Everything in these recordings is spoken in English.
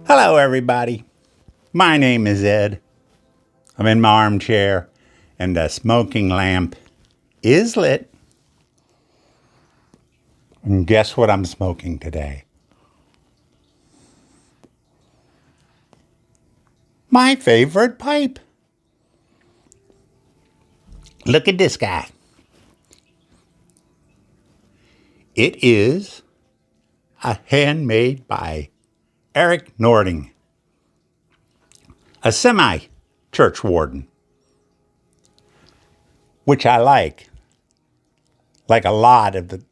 Hello, everybody. My name is Ed. I'm in my armchair, and the smoking lamp is lit. And guess what I'm smoking today? My favorite pipe. Look at this guy. It is a handmade by Eric Nording, a semi-church warden, which I like a lot of the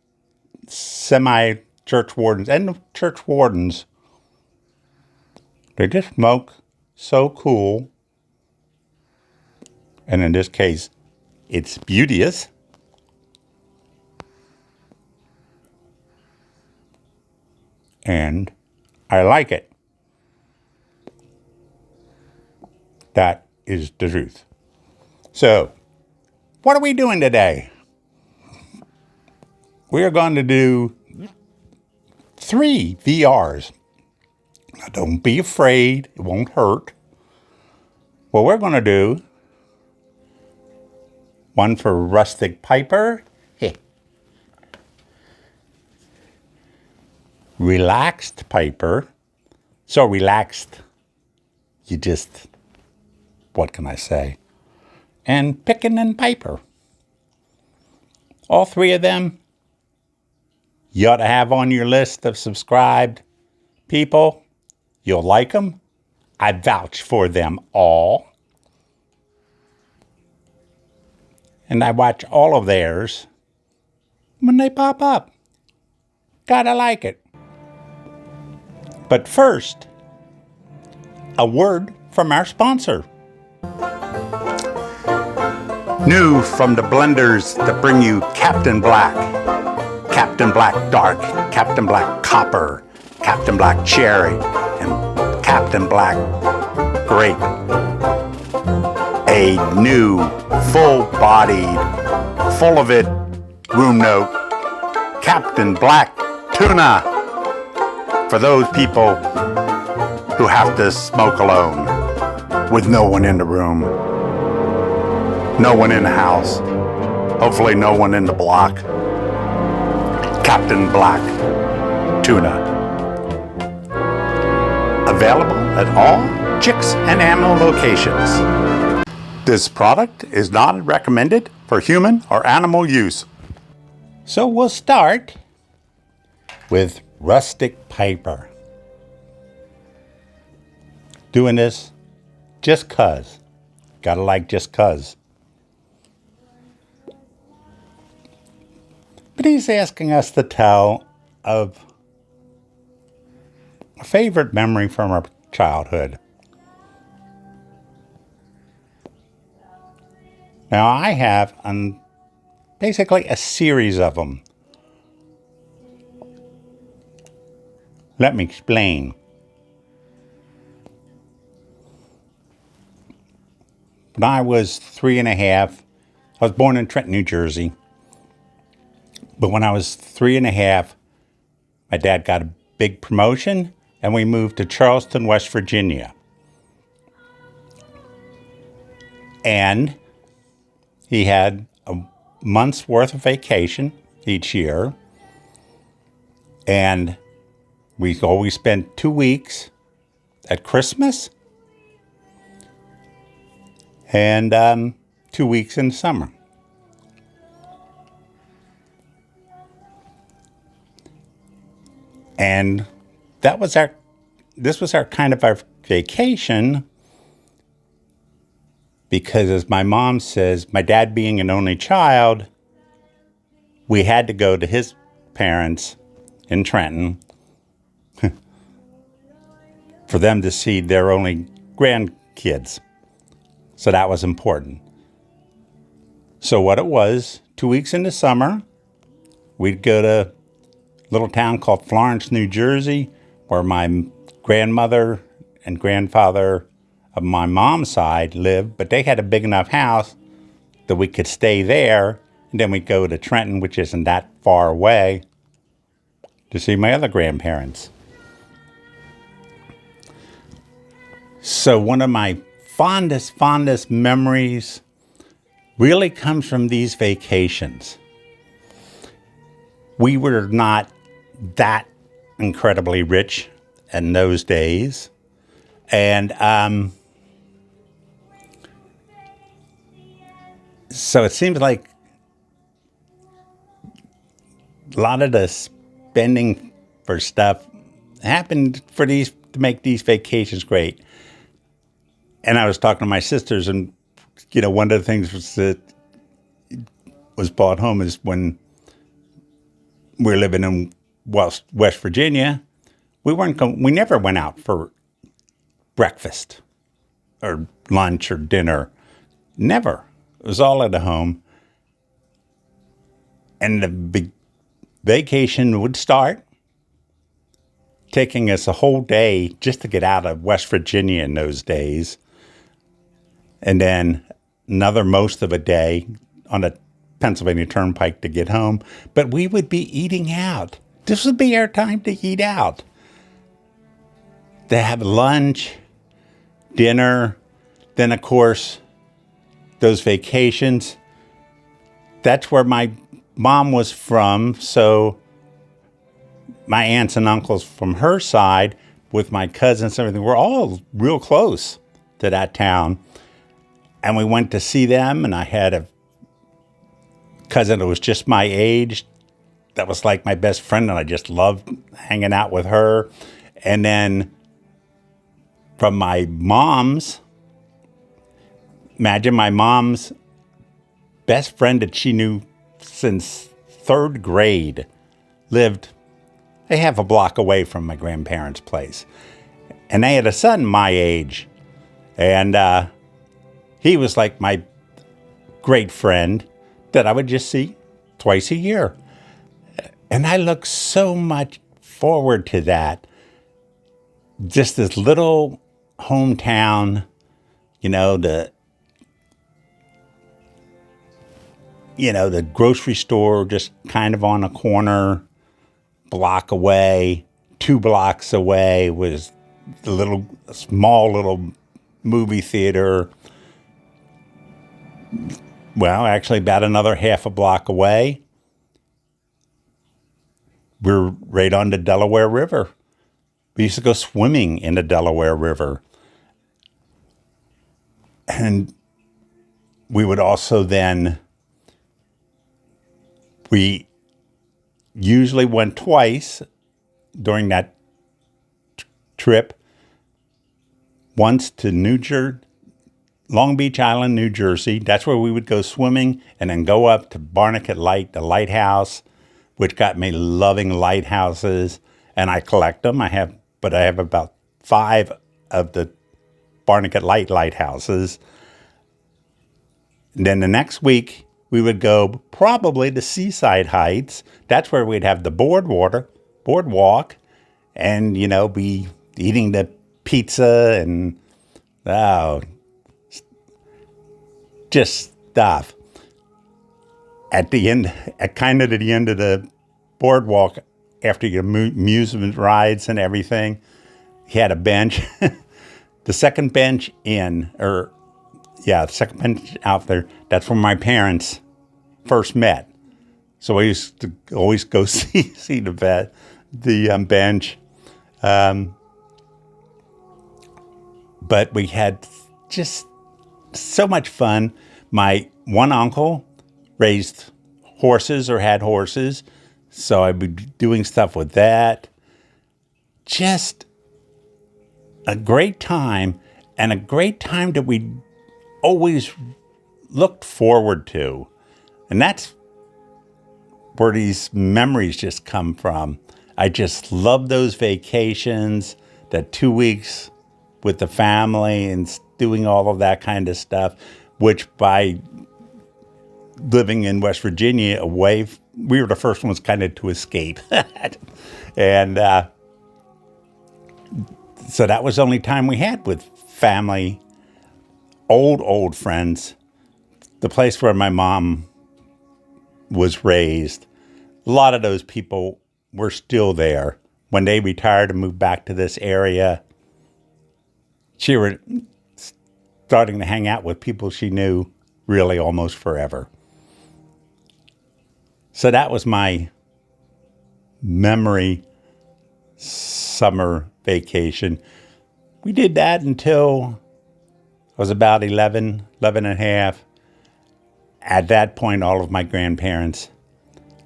semi-church wardens and the church wardens. They just smoke so cool, and in this case, it's beauteous. And I like it. That is the truth. So, what are we doing today? We are going to do 3 VRs. Now, don't be afraid. It won't hurt. What we're going to do, one for Rustic Piper. Relaxed Piper. So relaxed, you just, what can I say? And Pickin' and Piper. All 3 of them, you ought to have on your list of subscribed people. You'll like them. I vouch for them all. And I watch all of theirs when they pop up. Gotta like it. But first, a word from our sponsor. New from the blenders that bring you Captain Black, Captain Black Dark, Captain Black Copper, Captain Black Cherry, and Captain Black Grape. A new, full-bodied, full of it, room note, Captain Black Tuna. For those people who have to smoke alone, with no one in the room, no one in the house, hopefully no one in the block. Captain Black Tuna. Available at all Chicks and Ammo locations. This product is not recommended for human or animal use. So we'll start with Rustic Piper. Doing this just 'cause. Gotta like just 'cause. But he's asking us to tell of a favorite memory from our childhood. Now I have basically a series of them. Let me explain. When I was 3 and a half, I was born in Trenton, New Jersey. But when I was 3 and a half, my dad got a big promotion and we moved to Charleston, West Virginia. And he had a month's worth of vacation each year. And we always spent 2 weeks at Christmas and 2 weeks in summer. And this was our kind of our vacation because, as my mom says, my dad being an only child, we had to go to his parents in Trenton for them to see their only grandkids. So that was important. So what it was, 2 weeks in the summer, we'd go to a little town called Florence, New Jersey, where my grandmother and grandfather of my mom's side lived, but they had a big enough house that we could stay there, and then we'd go to Trenton, which isn't that far away, to see my other grandparents. So one of my fondest memories really comes from these vacations. We were not that incredibly rich in those days. And so it seems like a lot of the spending for stuff happened for these to make these vacations great. And I was talking to my sisters, and one of the things that was brought home is when we were living in West Virginia, we never went out for breakfast or lunch or dinner. Never. It was all at home. And the big vacation would start, taking us a whole day just to get out of West Virginia in those days. And then another most of a day on the Pennsylvania Turnpike to get home. But we would be eating out. This would be our time to eat out. To have lunch, dinner, then of course, those vacations. That's where my mom was from, so my aunts and uncles from her side with my cousins and everything were all real close to that town. And we went to see them, and I had a cousin that was just my age that was like my best friend, and I just loved hanging out with her. And then from my mom's, imagine my mom's best friend that she knew since third grade lived a half a block away from my grandparents' place. And they had a son my age. And he was like my great friend that I would just see twice a year. And I look so much forward to that. Just this little hometown, the grocery store just kind of on a corner, block away, 2 blocks away was the small little movie theater. Well, actually about another half a block away, we're right on the Delaware River. We used to go swimming in the Delaware River. And we would also we usually went twice during that trip. Once to Long Beach Island, New Jersey. That's where we would go swimming, and then go up to Barnegat Light, the lighthouse, which got me loving lighthouses. And I collect them. I have about 5 of the Barnegat lighthouses. And then the next week, we would go probably to Seaside Heights. That's where we'd have the boardwalk, and, be eating the pizza and, just stuff. At the end of the boardwalk, after your amusement rides and everything, he had a bench. The second bench the second bench out there, that's where my parents first met. So I used to always go see the bench. But we had just so much fun. My one uncle raised horses or had horses, so I'd be doing stuff with that. Just a great time, and a great time that we always looked forward to. And that's where these memories just come from. I just love those vacations, that 2 weeks with the family and doing all of that kind of stuff, which by living in West Virginia we were the first ones kind of to escape. And so that was the only time we had with family, old friends, the place where my mom was raised. A lot of those people were still there. When they retired and moved back to this area, she was starting to hang out with people she knew really almost forever. So that was my memory summer vacation. We did that until I was about 11 and a half. At that point, all of my grandparents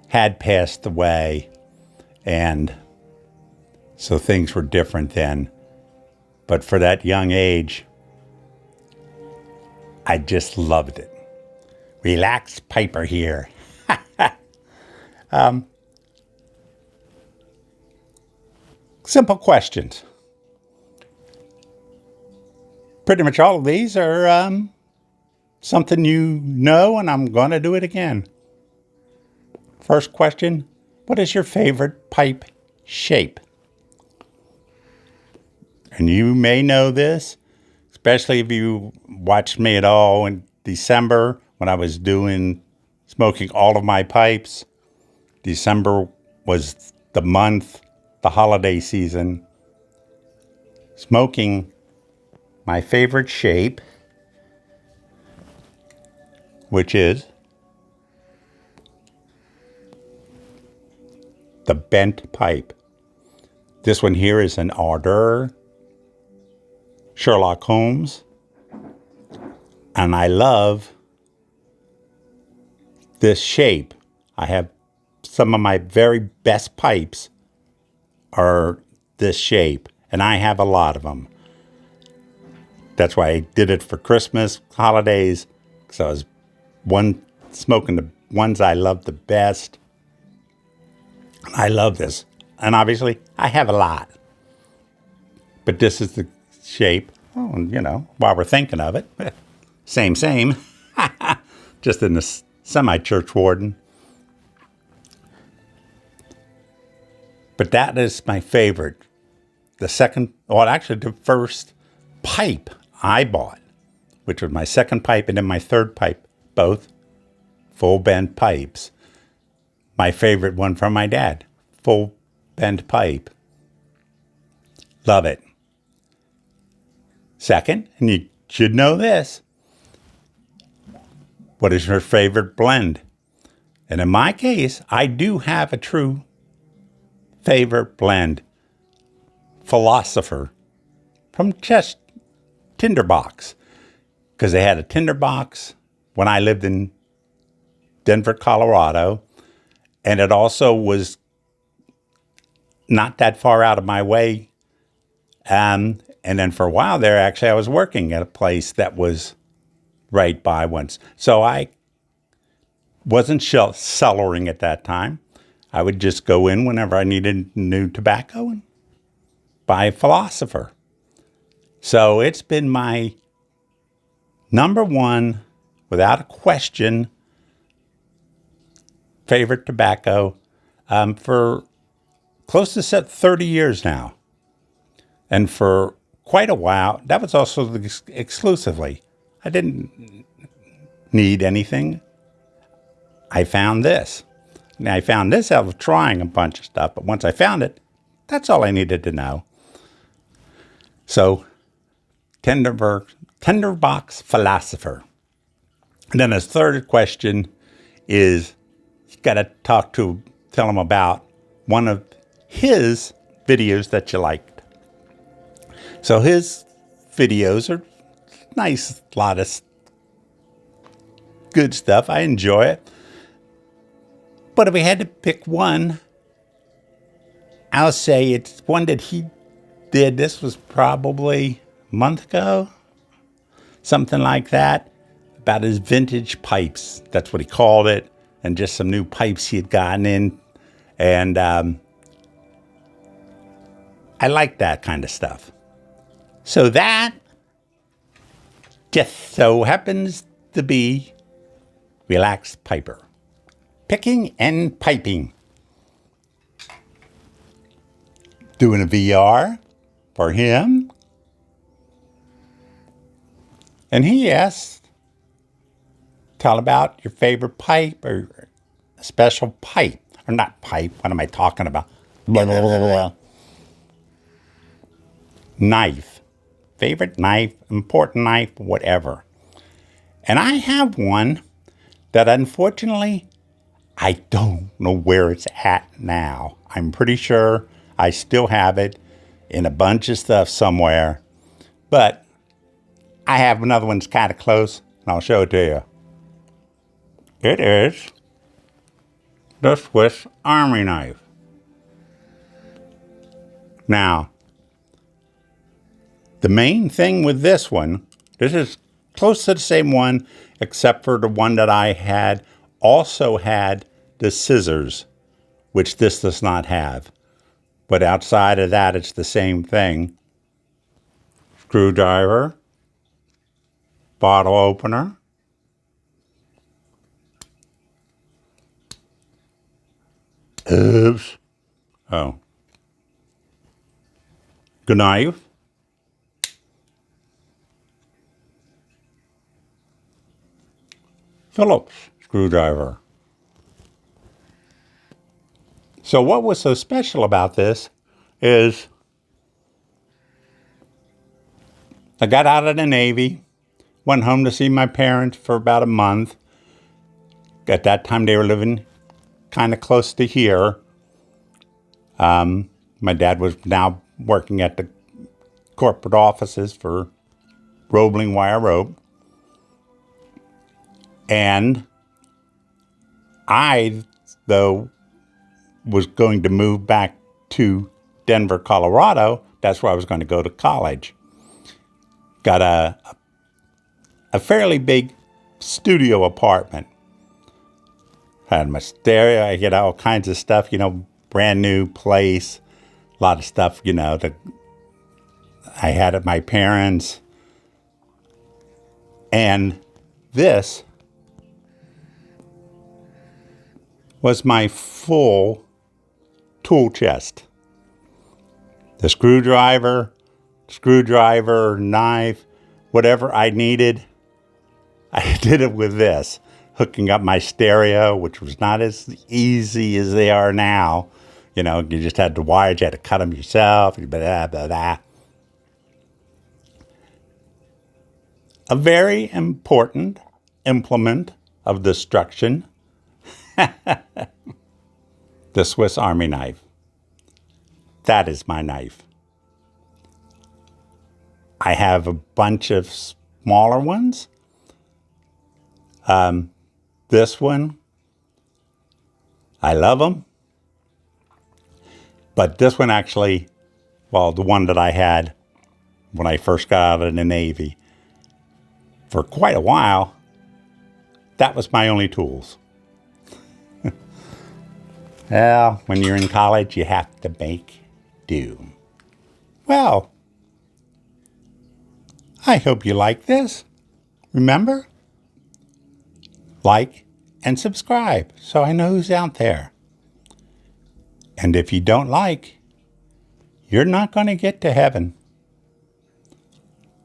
had passed away, and so things were different then. But for that young age, I just loved it. Relax, Piper here. Simple questions. Pretty much all of these are something you know, and I'm going to do it again. First question, what is your favorite pipe shape? And you may know this, especially if you watched me at all in December when I was smoking all of my pipes. December was the month, the holiday season. Smoking my favorite shape, which is the bent pipe. This one here is an Ardor Sherlock Holmes. And I love this shape. I have some of my very best pipes are this shape, and I have a lot of them. That's why I did it for Christmas, holidays, because I was smoking the ones I love the best. I love this. And obviously, I have a lot. But this is the shape. Oh, and, while we're thinking of it, same. Just in the semi-church warden. But that is my favorite. The first pipe I bought, which was my second pipe and then my third pipe, both full bend pipes. My favorite one from my dad, full bend pipe. Love it. Second, and you should know this, what is your favorite blend? And in my case, I do have a true favorite blend. Philosopher from just Tinderbox. Because they had a Tinderbox when I lived in Denver, Colorado. And it also was not that far out of my way. And then for a while there, actually, I was working at a place that was right by once. So I wasn't cellaring at that time. I would just go in whenever I needed new tobacco and buy Philosopher. So it's been my number one, without a question, favorite tobacco for close to 30 years now. And for quite a while, that was also exclusively. I didn't need anything. I found this. Now, I found this out of trying a bunch of stuff, but once I found it, that's all I needed to know. So, Tinderbox Philosopher. And then his third question is, you got to tell him about one of his videos that you liked. So his videos are nice, a lot of good stuff. I enjoy it. But if we had to pick one, I'll say it's one that he did. This was probably a month ago, something like that, about his vintage pipes. That's what he called it. And just some new pipes he had gotten in. And I like that kind of stuff. So that just so happens to be Relaxed Piper. Picking and piping. Doing a VR for him. And he asked, tell about your favorite pipe or a special pipe. or not pipe, what am I talking about? Blah, blah, blah, blah. Knife. Favorite knife, important knife, whatever. And I have one that unfortunately, I don't know where it's at now. I'm pretty sure I still have it in a bunch of stuff somewhere. But I have another one that's kind of close, and I'll show it to you. It is the Swiss Army knife. Now, the main thing with this one, this is close to the same one, except for the one that I had also had the scissors, which this does not have. But outside of that, it's the same thing. Screwdriver, bottle opener, oops, oh, knife, Phillips screwdriver. So what was so special about this is I got out of the Navy, went home to see my parents for about a month. At that time, they were living kind of close to here. My dad was now working at the corporate offices for Roebling Wire Rope. And I, though, was going to move back to Denver, Colorado. That's where I was going to go to college. Got a fairly big studio apartment. Had my stereo, I get all kinds of stuff, brand new place. A lot of stuff, that I had at my parents'. And this was my full tool chest. The screwdriver, knife, whatever I needed, I did it with this. Hooking up my stereo, which was not as easy as they are now. You just had the wires, you had to cut them yourself, blah, blah, blah. A very important implement of destruction, the Swiss Army knife. That is my knife. I have a bunch of smaller ones. This one, I love them. But this one actually, the one that I had when I first got out of the Navy, for quite a while, that was my only tools. Well, when you're in college, you have to make do. Well, I hope you like this. Remember, like and subscribe so I know who's out there. And if you don't like, you're not going to get to heaven.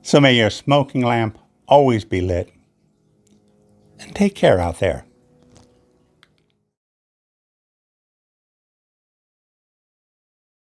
So may your smoking lamp always be lit. And take care out there.